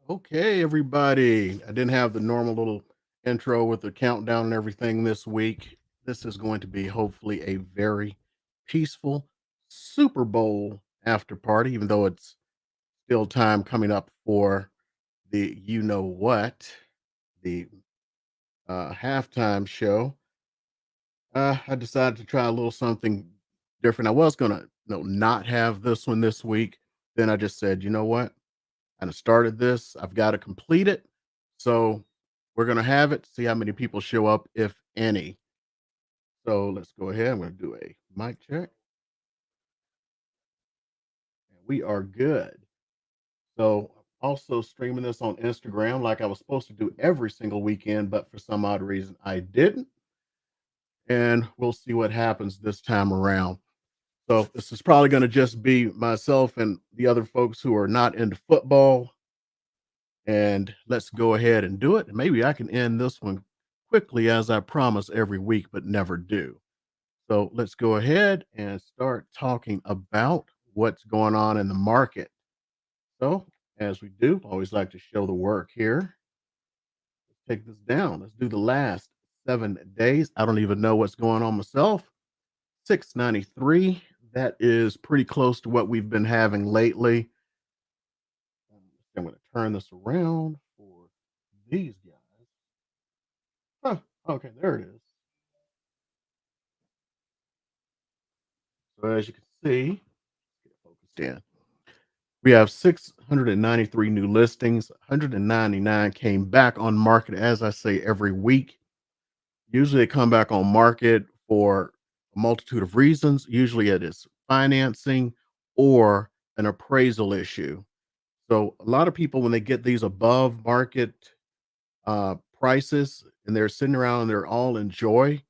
Okay, everybody. I didn't have the normal little intro with the countdown and everything this week. This is going to be hopefully a very peaceful Super Bowl after party, even though it's still time coming up for the you know what, the halftime show. I decided to try a little something different. I was gonna not have this one this week. Then I just said, you know what? I started this. I've got to complete it. So we're going to have it, see how many people show up, if any. So let's go ahead. I'm going to do a mic check. And we are good. So also streaming this on Instagram like I was supposed to do every single weekend, but for some odd reason I didn't. And we'll see what happens this time around. So this is probably going to just be myself and the other folks who are not into football. And let's go ahead and do it. Maybe I can end this one quickly as I promise every week, but never do. So let's go ahead and start talking about what's going on in the market. So, as we do, I always like to show the work here. Let's take this down. Let's do the last 7 days. I don't even know what's going on myself. 693. That is pretty close to what we've been having lately. I'm going to turn this around for these guys. Huh, okay, there it is. So as you can see, get it focused in. We have 693 new listings. 199 came back on market, as I say every week. Usually they come back on market for a multitude of reasons. Usually it is financing or an appraisal issue. So a lot of people, when they get these above market prices and they're sitting around and they're all in joy,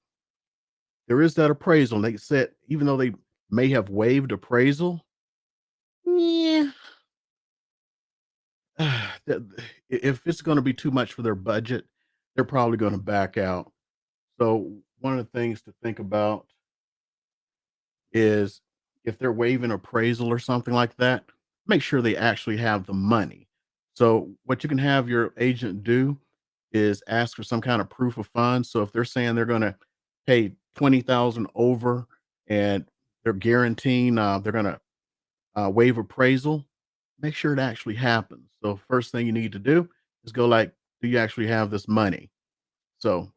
there is that appraisal. And they said, even though they may have waived appraisal, yeah, if it's going to be too much for their budget, they're probably going to back out. So one of the things to think about is if they're waiving appraisal or something like that, make sure they actually have the money. So what you can have your agent do is ask for some kind of proof of funds. So if they're saying they're going to pay 20,000 over and they're guaranteeing they're going to waive appraisal, make sure it actually happens. So first thing you need to do is go like, do you actually have this money? So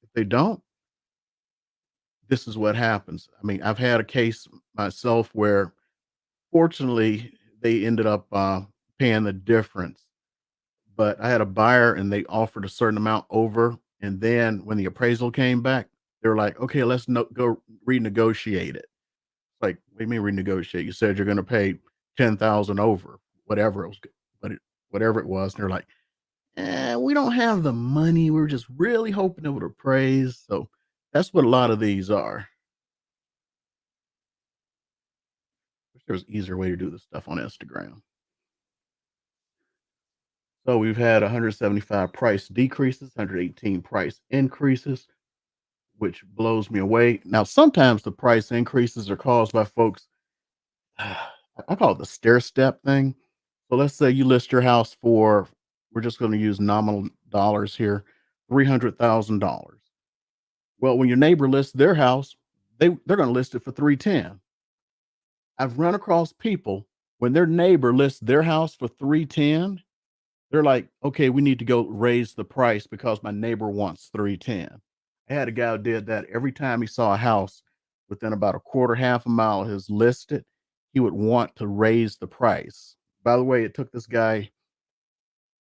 if they don't, this is what happens. I mean, I've had a case myself where fortunately they ended up paying the difference. But I had a buyer and they offered a certain amount over. And then when the appraisal came back, they were like, okay, let's go renegotiate it. Like, what do you mean renegotiate? You said you're going to pay 10,000 over, whatever it was, but whatever it was. And they're like, we don't have the money. We were just really hoping it would appraise. So that's what a lot of these are. Wish there was an easier way to do this stuff on Instagram. So we've had 175 price decreases, 118 price increases, which blows me away. Now, sometimes the price increases are caused by folks. I call it the stair step thing. So let's say you list your house for, we're just going to use nominal dollars here, $300,000. Well, when your neighbor lists their house, they're going to list it for 310. I've run across people when their neighbor lists their house for 310, they're like, okay, we need to go raise the price because my neighbor wants 310. I had a guy who did that every time he saw a house within about a quarter, half a mile of his listed, he would want to raise the price. By the way, it took this guy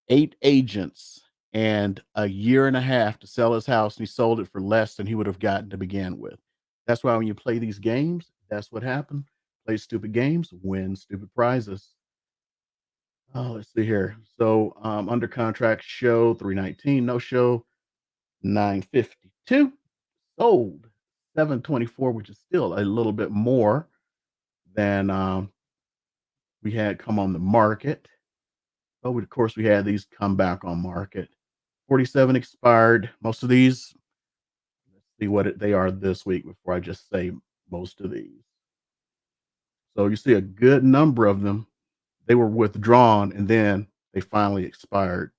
8 agents and a year and a half to sell his house, and he sold it for less than he would have gotten to begin with. That's why when you play these games, that's what happened. Play stupid games, win stupid prizes. Oh, let's see here. So, under contract show 319, no show 952, sold 724, which is still a little bit more than we had come on the market. But of course, we had these come back on market. 47 expired. Most of these, let's see what they are this week before I just say most of these. So you see a good number of them, they were withdrawn and then they finally expired.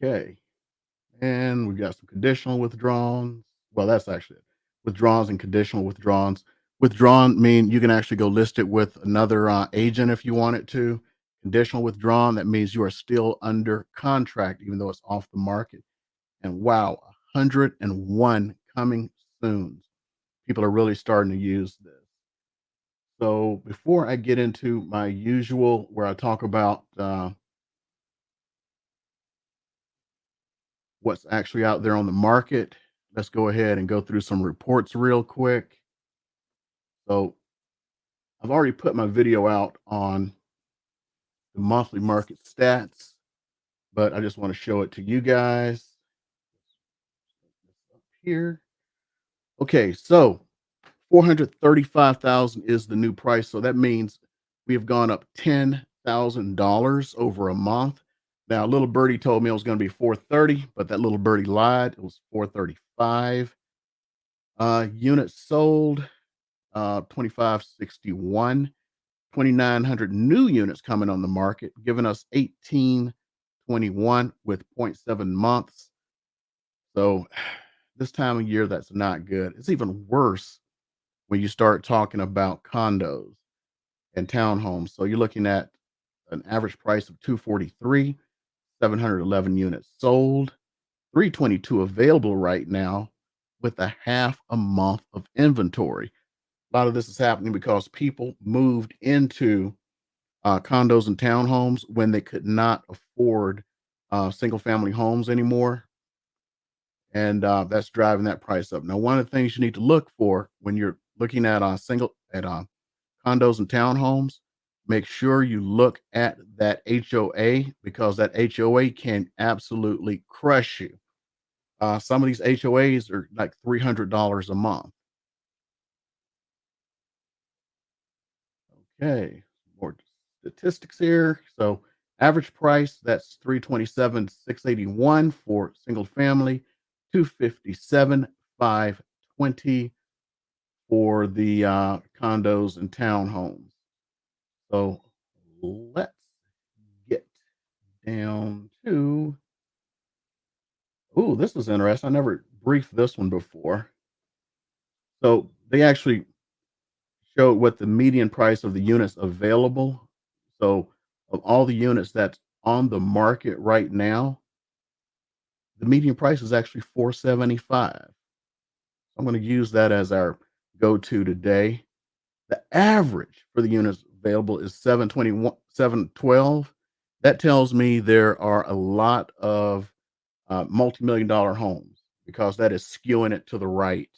Okay. And we got some conditional withdrawals. Well, that's actually it. Withdrawals and conditional withdrawals. Withdrawn mean you can actually go list it with another agent if you want it to. Conditional withdrawn, that means you are still under contract, even though it's off the market. And wow, 101 coming soon. People are really starting to use this. So before I get into my usual, where I talk about what's actually out there on the market, let's go ahead and go through some reports real quick. So I've already put my video out on the monthly market stats, but I just want to show it to you guys up here. Okay, so 435,000 is the new price. So that means we have gone up $10,000 over a month. Now, little birdie told me it was going to be 430, but that little birdie lied. It was 435. Units sold 2561. 2,900 new units coming on the market, giving us 1821 with point 0.7 months. So this time of year, that's not good. It's even worse when you start talking about condos and townhomes. So you're looking at an average price of 243, 711 units sold, 322 available right now with a half a month of inventory. A lot of this is happening because people moved into condos and townhomes when they could not afford single family homes anymore. And that's driving that price up. Now, one of the things you need to look for when you're looking at condos and townhomes, make sure you look at that HOA because that HOA can absolutely crush you. Some of these HOAs are like $300 a month. Okay, more statistics here. So average price, that's 327, 681 for single family, 257, 520 for the condos and townhomes. So let's get down to, oh, this was interesting. I never briefed this one before. So they actually showed what the median price of the units available. So of all the units that's on the market right now, the median price is actually 475. I'm going to use that as our go-to today. The average for the units available is 721, 712. That tells me there are a lot of multi-million dollar homes because that is skewing it to the right.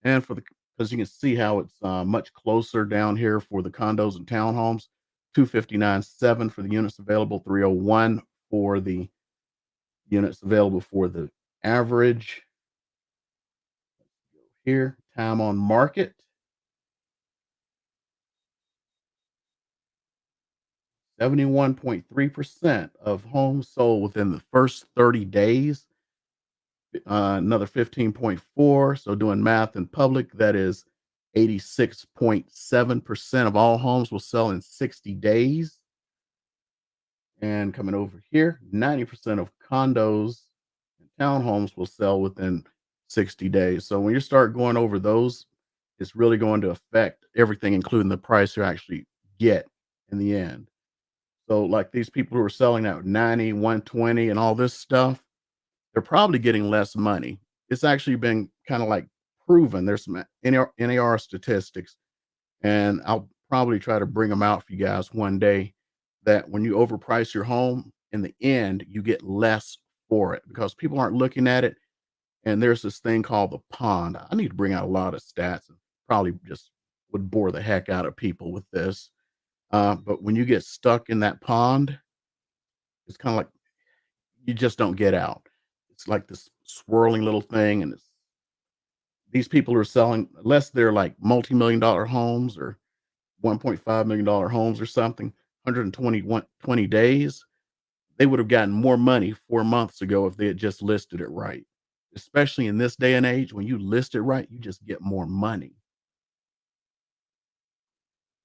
And for the, because you can see how it's much closer down here for the condos and townhomes, 259.7 for the units available, 301 for the units available for the average. Here, time on market, 71.3% of homes sold within the first 30 days. Another 15.4. So doing math in public, that is 86.7% of all homes will sell in 60 days. And coming over here, 90% of condos and townhomes will sell within 60 days. So when you start going over those, it's really going to affect everything, including the price you actually get in the end. So, like these people who are selling at 90, 120, and all this stuff, they're probably getting less money. It's actually been kind of like proven. There's some NAR statistics, and I'll probably try to bring them out for you guys one day, that when you overprice your home, in the end, you get less for it because people aren't looking at it. And there's this thing called the pond. I need to bring out a lot of stats and probably just would bore the heck out of people with this. But when you get stuck in that pond, it's kind of like you just don't get out. It's like this swirling little thing, and these people are selling, unless they're like multi-million dollar homes or $1.5 million homes or something, 120 days, they would have gotten more money 4 months ago if they had just listed it right. Especially in this day and age, when you list it right, you just get more money.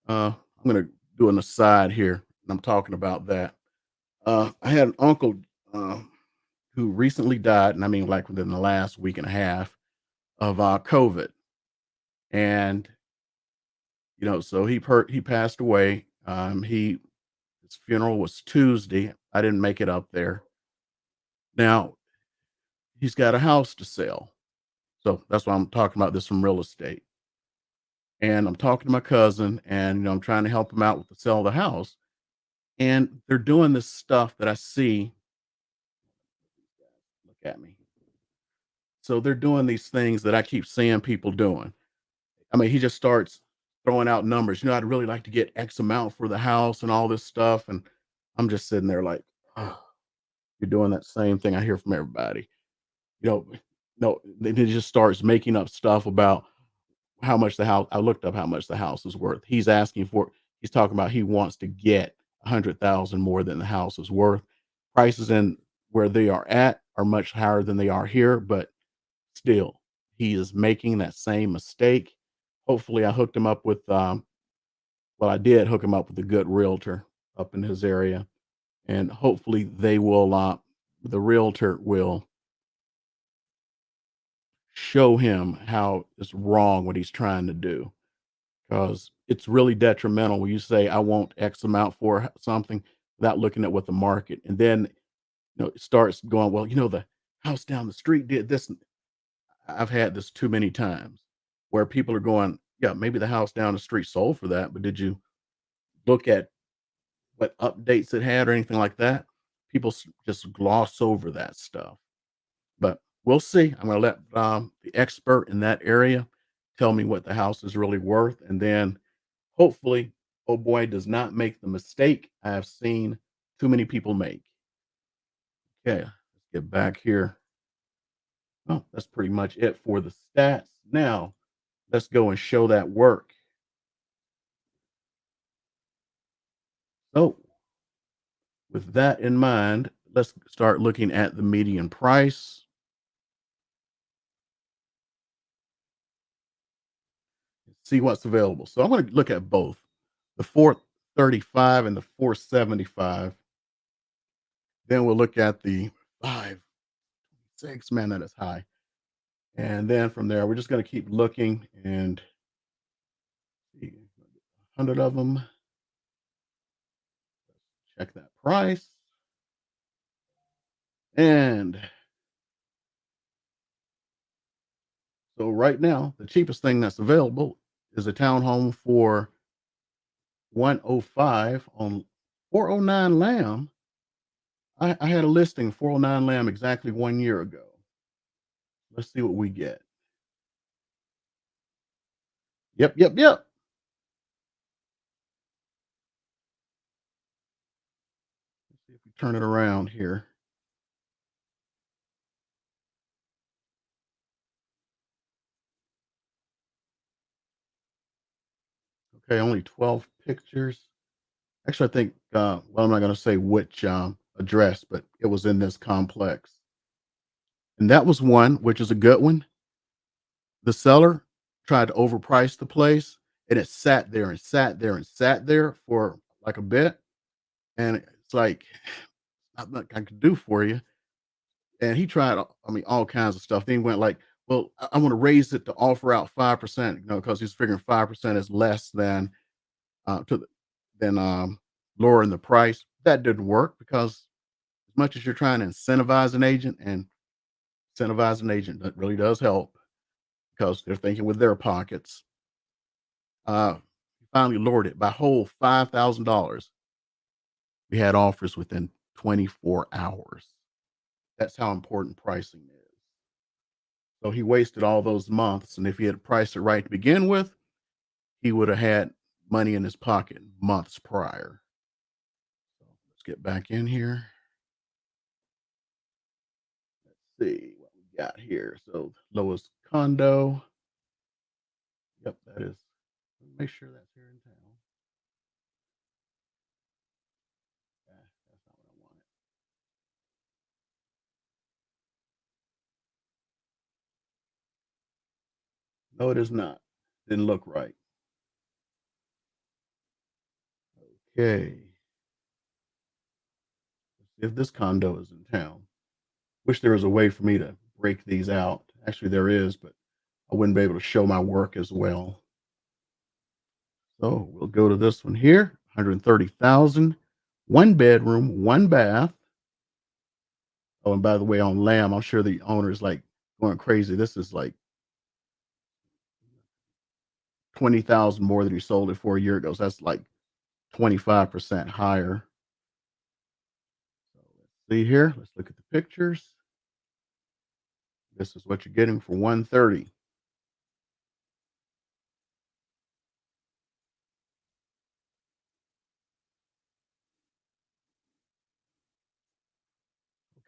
I'm gonna do an aside here, and I'm talking about that. I had an uncle uh, who recently died, and I mean, like within the last week and a half of COVID, and so he passed away. His funeral was Tuesday. I didn't make it up there. Now he's got a house to sell, so that's why I'm talking about this from real estate. And I'm talking to my cousin, and I'm trying to help him out with the sell of the house. And they're doing this stuff that I see. Look at me. So they're doing these things that I keep seeing people doing. I mean, he just starts throwing out numbers. I'd really like to get X amount for the house and all this stuff. And I'm just sitting there like, oh, you're doing that same thing I hear from everybody. You know, no, then he just starts making up stuff about how much the house. I looked up how much the house is worth. He's talking about he wants to get 100,000 more than the house is worth. Prices in where they are at are much higher than they are here, but still, he is making that same mistake. Hopefully, I hooked him up with, I did hook him up with a good realtor up in his area, and hopefully the realtor will show him how it's wrong what he's trying to do, because it's really detrimental when you say, "I want X amount for something," without looking at what the market, and then, it starts going, "Well, the house down the street did this." I've had this too many times where people are going, "Yeah, maybe the house down the street sold for that, but did you look at what updates it had or anything like that?" People just gloss over that stuff. But we'll see. I'm going to let the expert in that area tell me what the house is really worth. And then hopefully, oh boy, does not make the mistake I've seen too many people make. Okay, let's get back here. Oh, that's pretty much it for the stats. Now, let's go and show that work. So, with that in mind, let's start looking at the median price, see what's available. So, I'm going to look at both the 435 and the 475. Then we'll look at the 5 6. Man, that is high. And then from there, we're just going to keep looking and see 100 of them. Check that price. And so right now, the cheapest thing that's available is a townhome for 105 on 409 Lamb. I had a listing 409 Lamb exactly 1 year ago. Let's see what we get. Yep, yep, yep. Let's see if we turn it around here. Okay, only 12 pictures. Actually, I think, I'm not going to say which address, but it was in this complex. And that was one, which is a good one. The seller tried to overprice the place, and it sat there and sat there and sat there for like a bit. And it's like, not much I could do for you. And he tried, I mean, all kinds of stuff. Then he went like, well, I want to raise it to offer out 5%, because he's figuring 5% is less than to the, than lowering the price. That didn't work because as much as you're trying to incentivize an agent, and incentivize an agent, that really does help because they're thinking with their pockets. He finally lowered it by a whole $5,000. We had offers within 24 hours. That's how important pricing is. So he wasted all those months, and if he had priced it right to begin with, he would have had money in his pocket months prior. So let's get back in here. See what we got here. So lowest condo. Yep, that is. Make sure that's here in town. That's not what I wanted. No, it is not. Didn't look right. Okay. If this condo is in town, wish there was a way for me to break these out. Actually, there is, but I wouldn't be able to show my work as well. So we'll go to this one here, 130,000, one bedroom, one bath. Oh, and by the way, on Lamb, I'm sure the owner is like going crazy. This is like 20,000 more than he sold it for a year ago. So that's like 25% higher. So let's see here. Let's look at the pictures. This is what you're getting for 130.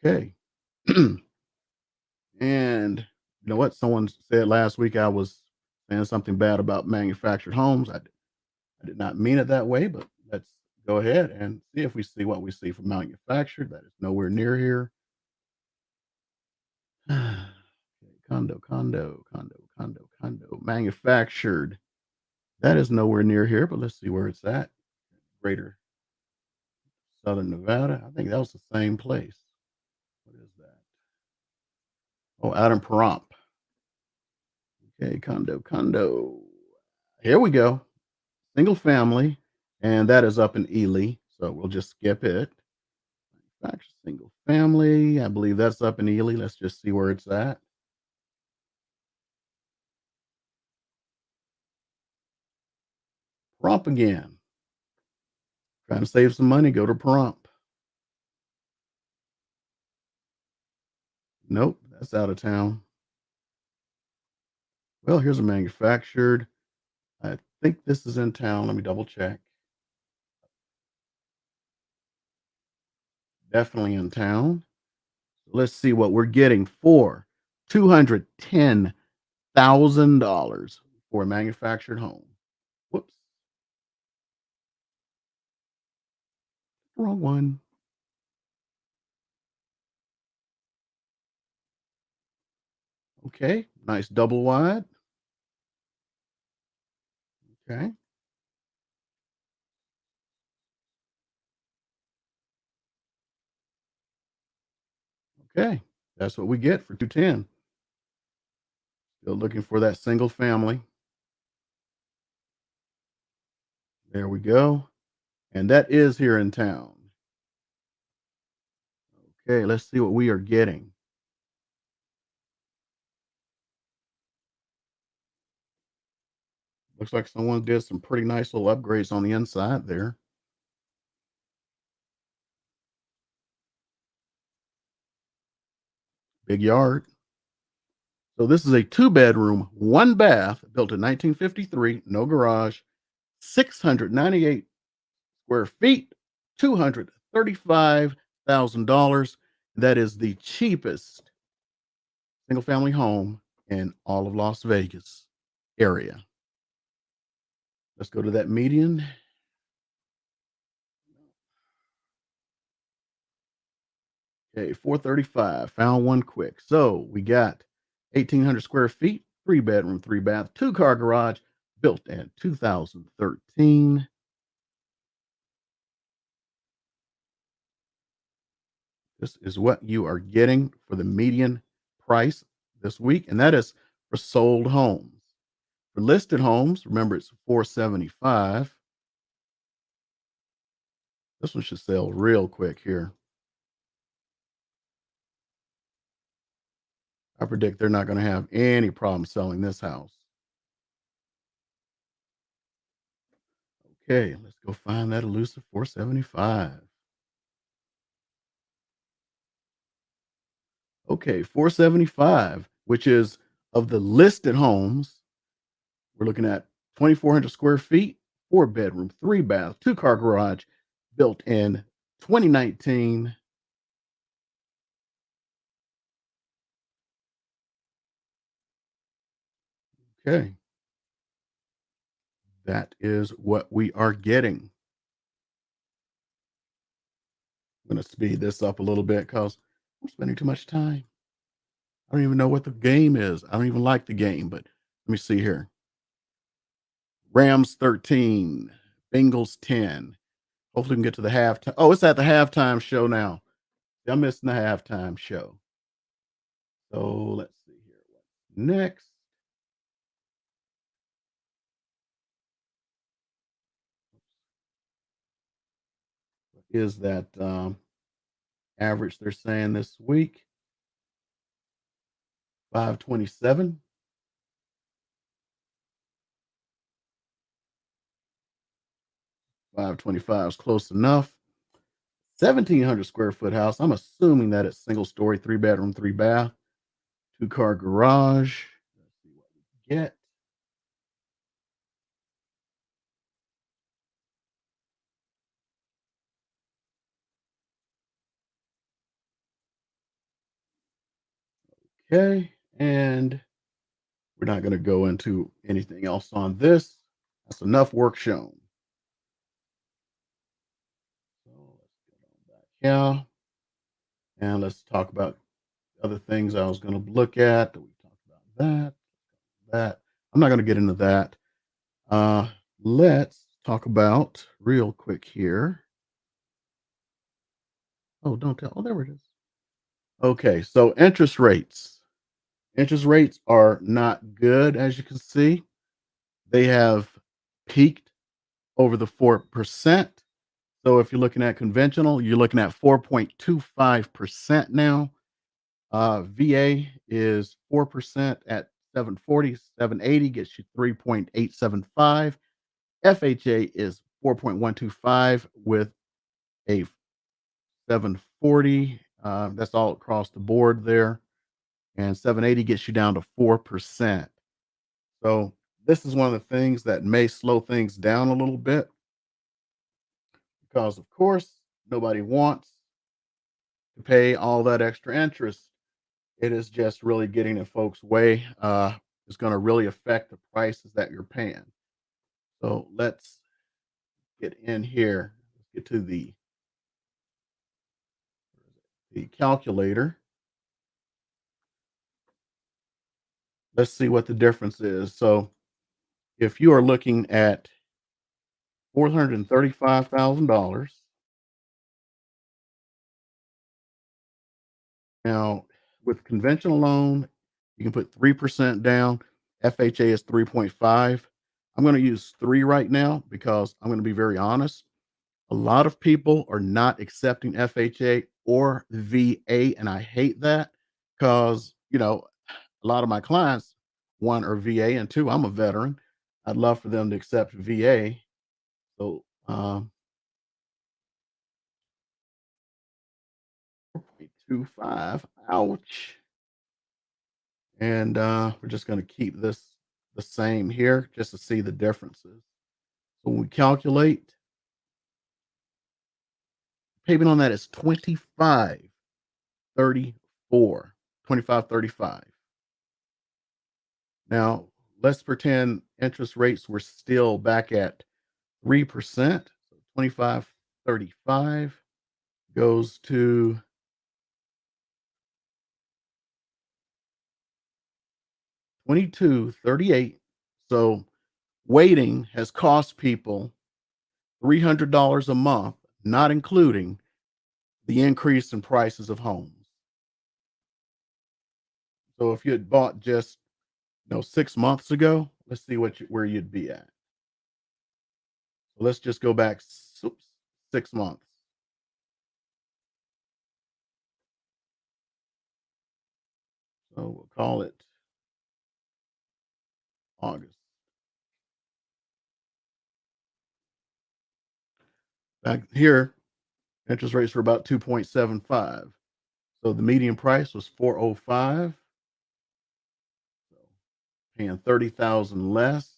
Okay. And you know what? Someone said last week I was saying something bad about manufactured homes. I did not mean it that way, but let's go ahead and see if we see what we see from manufactured. That is nowhere near here. Okay, condo. Manufactured. That is nowhere near here, but let's see where it's at. Greater Southern Nevada. I think that was the same place. What is that? Oh, out in Pahrump. Okay, condo. Here we go. Single family, and that is up in Ely. So we'll just skip it. Manufactured single family. I believe that's up in Ely. Let's just see where it's at. Pahrump again. Trying to save some money, go to Pahrump. Nope, that's out of town. Well, here's a manufactured. I think this is in town. Let me double check. Definitely in town. Let's see what we're getting for $210,000 for a manufactured home. Whoops, wrong one. Okay, nice double wide. Okay, okay. That's what we get for 210. Still looking for that single family. There we go. And that is here in town. Okay, let's see what we are getting. Looks like someone did some pretty nice little upgrades on the inside there. Big yard. So this is a two-bedroom, one bath, built in 1953, no garage, 698 square feet, $235,000. That is the cheapest single family home in all of Las Vegas area. Let's go to that median. Okay, 435. Found one quick. So we got 1,800 square feet, three bedroom, three bath, two-car garage, built in 2013. This is what you are getting for the median price this week, and that is for sold homes. For listed homes, remember it's 475. This one should sell real quick here. I predict they're not going to have any problem selling this house. Okay, let's go find that elusive 475. Okay, 475, which is of the listed homes, we're looking at 2,400 square feet, four bedroom, three bath, two-car garage, built in 2019. Okay, that is what we are getting. I'm going to speed this up a little bit because I'm spending too much time. I don't even know what the game is. I don't even like the game, but let me see here. Rams 13, Bengals 10. Hopefully we can get to the halftime. Oh, it's at the halftime show now. I'm missing the halftime show. So let's see here. What's next is that average they're saying this week, 527. 525 is close enough. 1,700 square foot house. I'm assuming that it's single story, three bedroom, three bath, two-car garage. Let's see what we get. Okay, and we're not going to go into anything else on this. That's enough work shown. So let's get on back here, and let's talk about other things I was going to look at. We talked about that. I'm not going to get into that. Uh, let's talk about real quick here. Oh, don't tell. Oh, there it is. Okay, so interest rates. Interest rates are not good, as you can see. They have peaked over the 4%. So if you're looking at conventional, you're looking at 4.25% now. VA is 4% at 740, 780 gets you 3.875. FHA is 4.125 with a 740. That's all across the board there. And 780 gets you down to 4%. So this is one of the things that may slow things down a little bit because, of course, nobody wants to pay all that extra interest. It is just really getting in folks' way. It's going to really affect the prices that you're paying. So let's get in here. Let's get to the calculator. Let's see what the difference is. So if you are looking at $435,000 now with conventional loan, you can put 3% down. FHA is 3.5. I'm going to use 3 right now because I'm going to be very honest. A lot of people are not accepting FHA or VA, and I hate that because, a lot of my clients, one, are VA, and two, I'm a veteran. I'd love for them to accept VA. So, 4.25, ouch. And we're just going to keep this the same here just to see the differences. So when we calculate, payment on that is 2534, 2535. Now, let's pretend interest rates were still back at 3%. So 2535 goes to 2238. So waiting has cost people $300 a month, not including the increase in prices of homes. So if you had bought just 6 months ago, let's see where you'd be at. So let's just go back 6 months. So we'll call it August. Back here, interest rates were about 2.75. So the median price was 405. So paying 30,000 less.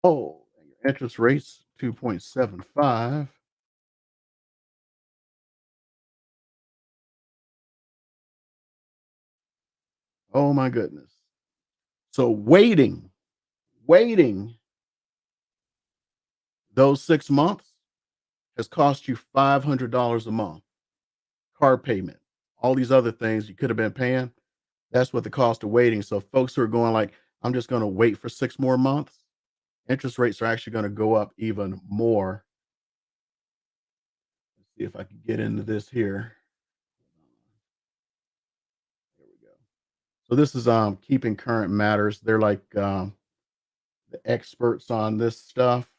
Oh, and your interest rates 2.75. Oh my goodness. So waiting those 6 months has cost you $500 a month. Car payment, all these other things you could have been paying. That's what the cost of waiting. So folks who are going like, I'm just going to wait for 6 more months. Interest rates are actually going to go up even more. Let's see if I can get into this here. There we go. So this is Keeping Current Matters. They're like the experts on this stuff.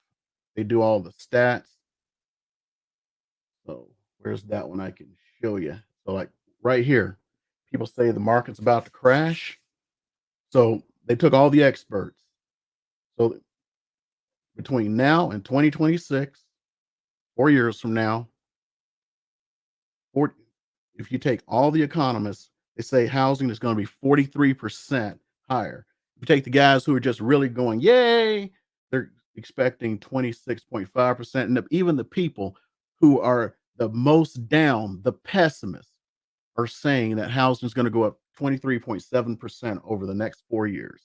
They do all the stats. So where's that one I can show you? So like right here, people say the market's about to crash. So they took all the experts. So between now and 2026, 4 years from now, or if you take all the economists, they say housing is going to be 43% higher. If you take the guys who are just really going, yay, they're expecting 26.5%. And even the people who are the most down, the pessimists, are saying that housing is going to go up 23.7% over the next 4 years.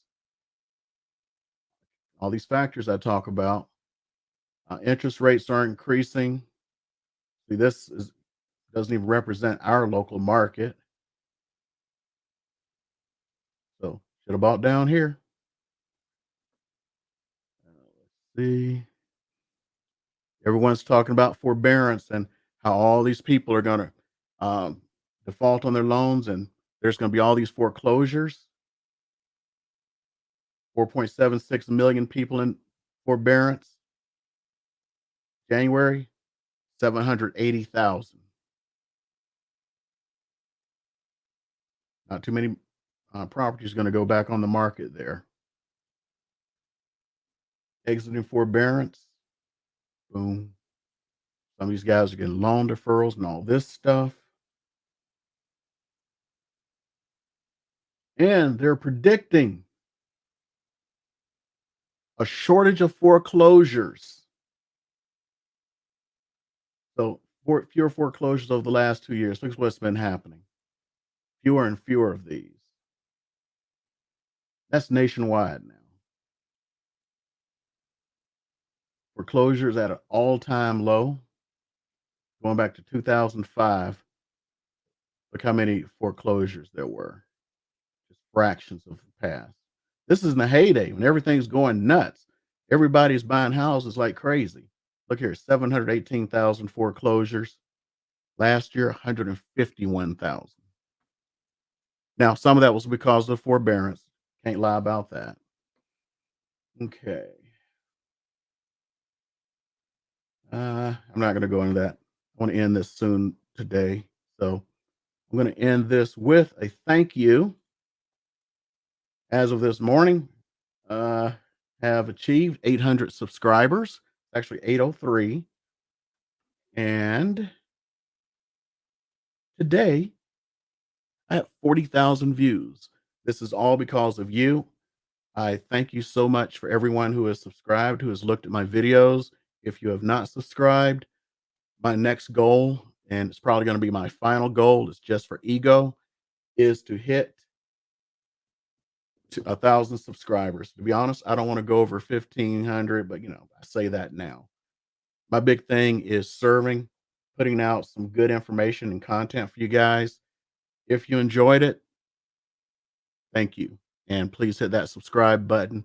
All these factors I talk about, interest rates are increasing. See, doesn't even represent our local market. So should have bought down here. Let's see. Everyone's talking about forbearance and how all these people are going to default on their loans, and there's going to be all these foreclosures. 4.76 million people in forbearance. January, 780,000. Not too many properties going to go back on the market there. Exiting forbearance. Boom. Some of these guys are getting loan deferrals and all this stuff. And they're predicting a shortage of foreclosures. So fewer foreclosures over the last 2 years. Look at what's been happening. Fewer and fewer of these. That's nationwide now. Foreclosures at an all-time low. Going back to 2005, look how many foreclosures there were. Just fractions of the past. This is in the heyday when everything's going nuts. Everybody's buying houses like crazy. Look here, 718,000 foreclosures. Last year, 151,000. Now, some of that was because of forbearance. Can't lie about that. Okay. I'm not going to go into that. I want to end this soon today. So I'm going to end this with a thank you. As of this morning, have achieved 800 subscribers. Actually, 803. And today, I have 40,000 views. This is all because of you. I thank you so much for everyone who has subscribed, who has looked at my videos. If you have not subscribed, my next goal, and it's probably going to be my final goal, is just for ego, is to hit to 1,000 subscribers. To be honest, I don't want to go over 1,500, but I say that now. My big thing is serving, putting out some good information and content for you guys. If you enjoyed it, thank you. And please hit that subscribe button.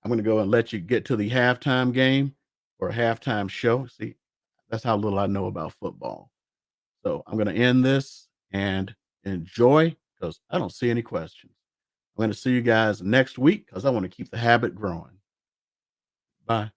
I'm going to go and let you get to the halftime game or halftime show. See, that's how little I know about football. So I'm going to end this and enjoy because I don't see any questions. I'm going to see you guys next week because I want to keep the habit growing. Bye.